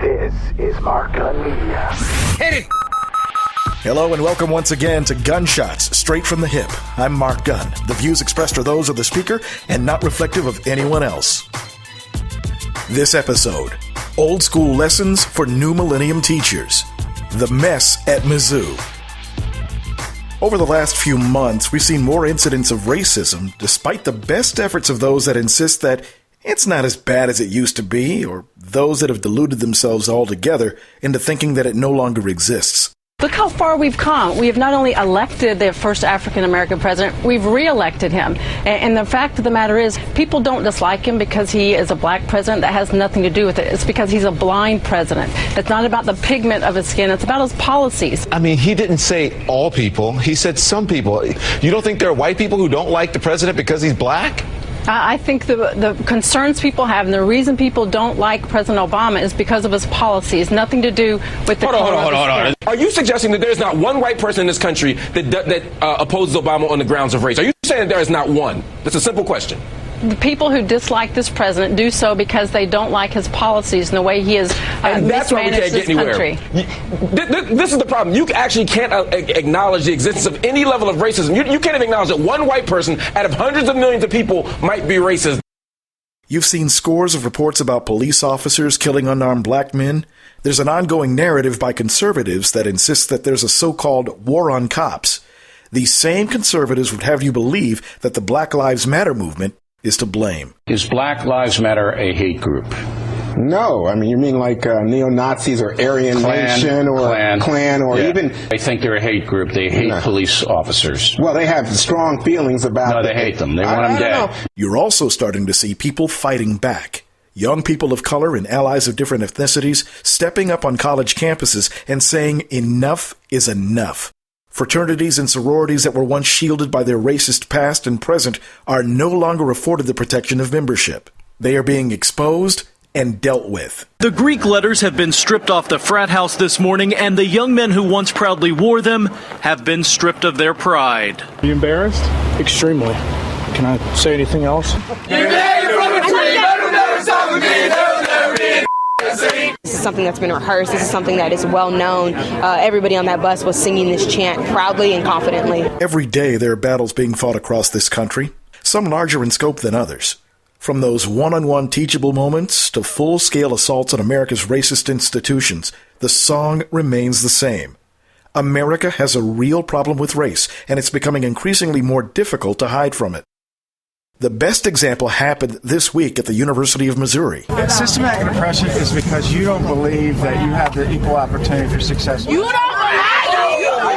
This is Mark Gunn Media. Hit it! Hello and welcome once again to Gunshots, Straight from the Hip. I'm Mark Gunn. The views expressed are those of the speaker and not reflective of anyone else. This episode, Old School Lessons for New Millennium Teachers. The Mess at Mizzou. Over the last few months, we've seen more incidents of racism, despite the best efforts of those that insist that it's not as bad as it used to be, or those that have deluded themselves altogether into thinking that it no longer exists. Look how far we've come. We have not only elected the first African-American president, we've re-elected him. And the fact of the matter is, people don't dislike him because he is a black president. That has nothing to do with it. It's because he's a blind president. It's not about the pigment of his skin. It's about his policies. I mean, he didn't say all people. He said some people. You don't think there are white people who don't like the president because he's black? I think the concerns people have and the reason people don't like President Obama is because of his policies, nothing to do with the Hold on. Are you suggesting that there's not one white person in this country that opposes Obama on the grounds of race? Are you saying there is not one? That's a simple question. The people who dislike this president do so because they don't like his policies and the way he has mismanaged this country. This is the problem. You actually can't acknowledge the existence of any level of racism. You can't even acknowledge that one white person out of hundreds of millions of people might be racist. You've seen scores of reports about police officers killing unarmed black men. There's an ongoing narrative by conservatives that insists that there's a so-called war on cops. These same conservatives would have you believe that the Black Lives Matter movement is to blame. Is Black Lives Matter a hate group? No. I mean, you mean like neo-Nazis or Aryan Nation or Klan or even... I think they're a hate group. They hate police officers. Well, they have strong feelings about... No, they hate them. They want them dead. You're also starting to see people fighting back. Young people of color and allies of different ethnicities stepping up on college campuses and saying enough is enough. Fraternities and sororities that were once shielded by their racist past and present are no longer afforded the protection of membership. They are being exposed and dealt with. The Greek letters have been stripped off the frat house this morning, and the young men who once proudly wore them have been stripped of their pride. Are you embarrassed? Extremely. Can I say anything else? This is something that's been rehearsed. This is something that is well known. Everybody on that bus was singing this chant proudly and confidently. Every day there are battles being fought across this country, some larger in scope than others. From those one-on-one teachable moments to full-scale assaults on America's racist institutions, the song remains the same. America has a real problem with race, and it's becoming increasingly more difficult to hide from it. The best example happened this week at the University of Missouri. Systematic oppression is because you don't believe that you have the equal opportunity for success. You don't believe.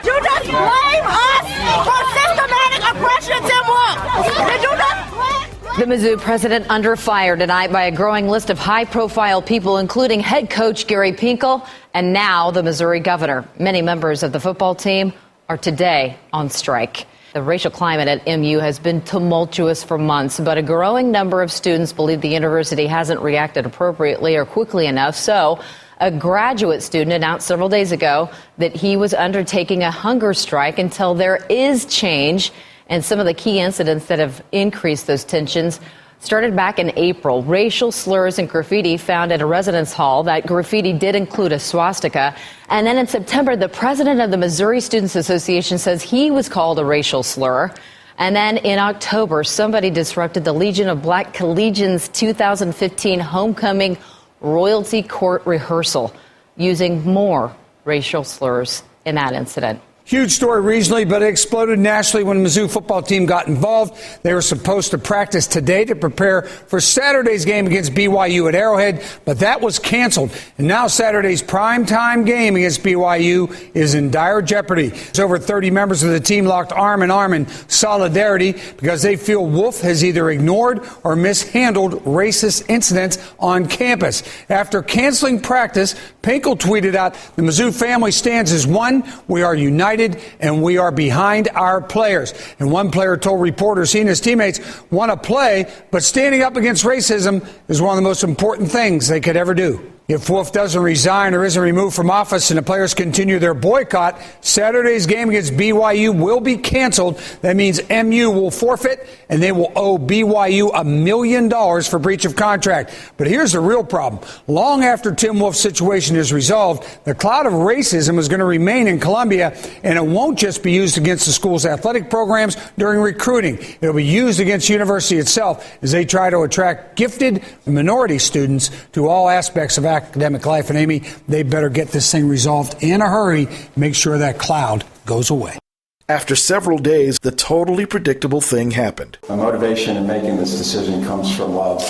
You just blame us for systematic oppression, Tim Wolf. Did you not blame? The Mizzou president under fire tonight by a growing list of high-profile people, including head coach Gary Pinkel and now the Missouri governor. Many members of the football team are today on strike. The racial climate at MU has been tumultuous for months, but a growing number of students believe the university hasn't reacted appropriately or quickly enough. So a graduate student announced several days ago that he was undertaking a hunger strike until there is change. And some of the key incidents that have increased those tensions started back in April. Racial slurs and graffiti found at a residence hall. That graffiti did include a swastika. And then in September, the president of the Missouri Students Association says he was called a racial slur. And then in October, somebody disrupted the Legion of Black Collegians 2015 homecoming royalty court rehearsal using more racial slurs in that incident. Huge story regionally, but it exploded nationally when the Mizzou football team got involved. They were supposed to practice today to prepare for Saturday's game against BYU at Arrowhead, but that was canceled. And now Saturday's primetime game against BYU is in dire jeopardy. There's over 30 members of the team locked arm in arm in solidarity because they feel Wolf has either ignored or mishandled racist incidents on campus. After canceling practice, Pinkel tweeted out, "The Mizzou family stands as one. We are united and we are behind our players." And one player told reporters he and his teammates want to play, but standing up against racism is one of the most important things they could ever do. If Wolf doesn't resign or isn't removed from office and the players continue their boycott, Saturday's game against BYU will be canceled. That means MU will forfeit and they will owe BYU $1 million for breach of contract. But here's the real problem. Long after Tim Wolf's situation is resolved, the cloud of racism is going to remain in Columbia, and it won't just be used against the school's athletic programs during recruiting. It'll be used against the university itself as they try to attract gifted minority students to all aspects of academic life. And Amy, they better get this thing resolved in a hurry, make sure that cloud goes away. After several days, the totally predictable thing happened. My motivation in making this decision comes from love.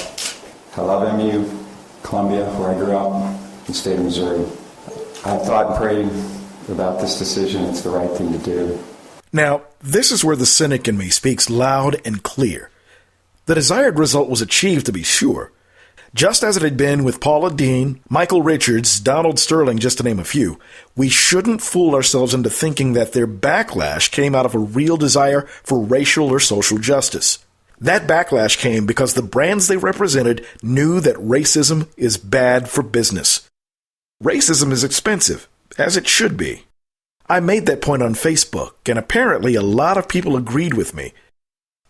I love MU, Columbia, where I grew up, in the state of Missouri. I've thought and prayed about this decision. It's the right thing to do. Now, this is where the cynic in me speaks loud and clear. The desired result was achieved, to be sure. Just as it had been with Paula Dean, Michael Richards, Donald Sterling, just to name a few, we shouldn't fool ourselves into thinking that their backlash came out of a real desire for racial or social justice. That backlash came because the brands they represented knew that racism is bad for business. Racism is expensive, as it should be. I made that point on Facebook, and apparently a lot of people agreed with me.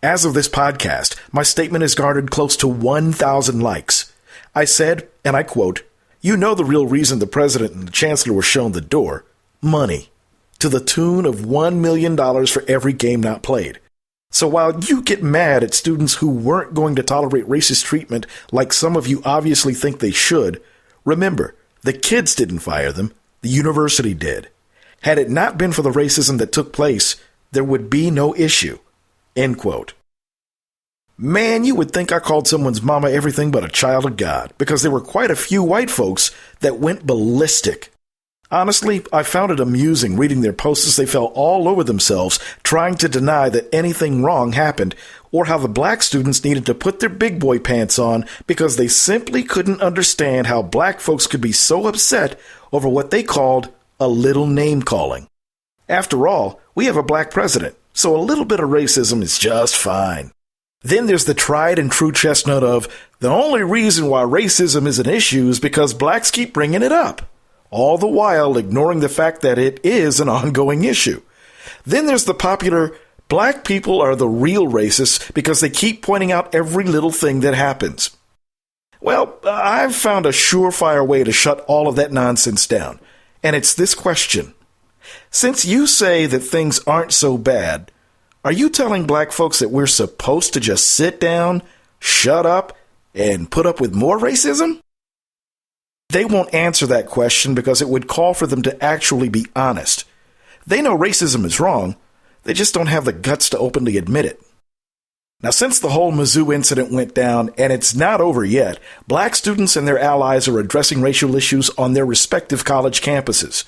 As of this podcast, my statement has garnered close to 1,000 likes. I said, and I quote, "You know the real reason the president and the chancellor were shown the door. Money. To the tune of $1 million for every game not played. So while you get mad at students who weren't going to tolerate racist treatment like some of you obviously think they should, remember, the kids didn't fire them. The university did. Had it not been for the racism that took place, there would be no issue." End quote. Man, you would think I called someone's mama everything but a child of God, because there were quite a few white folks that went ballistic. Honestly, I found it amusing reading their posts as they fell all over themselves trying to deny that anything wrong happened, or how the black students needed to put their big boy pants on because they simply couldn't understand how black folks could be so upset over what they called a little name calling. After all, we have a black president, so a little bit of racism is just fine. Then there's the tried and true chestnut of, the only reason why racism is an issue is because blacks keep bringing it up, all the while ignoring the fact that it is an ongoing issue. Then there's the popular, black people are the real racists because they keep pointing out every little thing that happens. Well, I've found a surefire way to shut all of that nonsense down, and it's this question. Since you say that things aren't so bad, are you telling black folks that we're supposed to just sit down, shut up, and put up with more racism? They won't answer that question because it would call for them to actually be honest. They know racism is wrong, they just don't have the guts to openly admit it. Now, since the whole Mizzou incident went down, and it's not over yet, black students and their allies are addressing racial issues on their respective college campuses.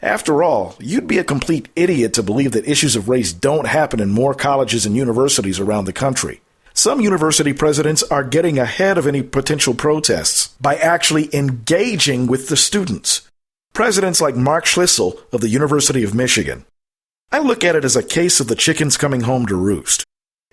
After all, you'd be a complete idiot to believe that issues of race don't happen in more colleges and universities around the country. Some university presidents are getting ahead of any potential protests by actually engaging with the students. Presidents like Mark Schlissel of the University of Michigan. I look at it as a case of the chickens coming home to roost.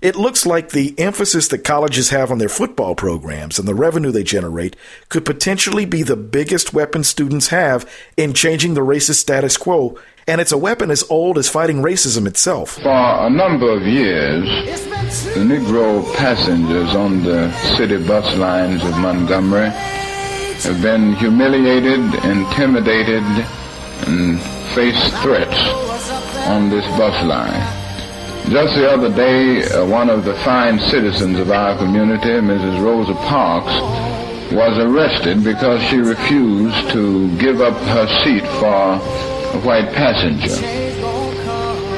It looks like the emphasis that colleges have on their football programs and the revenue they generate could potentially be the biggest weapon students have in changing the racist status quo, and it's a weapon as old as fighting racism itself. For a number of years, the Negro passengers on the city bus lines of Montgomery have been humiliated, intimidated, and faced threats on this bus line. Just the other day, one of the fine citizens of our community, Mrs. Rosa Parks, was arrested because she refused to give up her seat for a white passenger.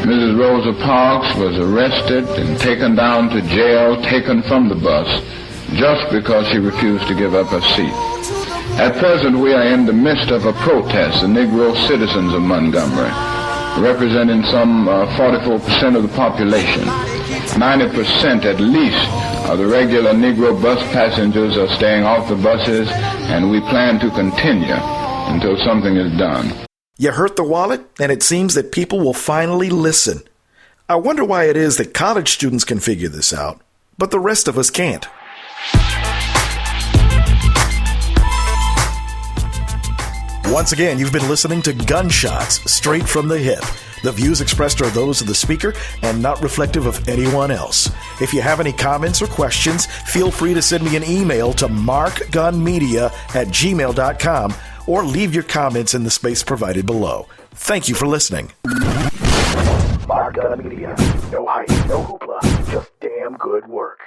Mrs. Rosa Parks was arrested and taken down to jail, taken from the bus, just because she refused to give up her seat. At present, we are in the midst of a protest, the Negro citizens of Montgomery, representing some 44% of the population. 90% at least of the regular Negro bus passengers are staying off the buses, and we plan to continue until something is done. You hurt the wallet, and it seems that people will finally listen. I wonder why it is that college students can figure this out, but the rest of us can't. Once again, you've been listening to Gunshots, Straight from the Hip. The views expressed are those of the speaker and not reflective of anyone else. If you have any comments or questions, feel free to send me an email to markgunmedia@gmail.com or leave your comments in the space provided below. Thank you for listening. Mark Gun Media. No hype, no hoopla, just damn good work.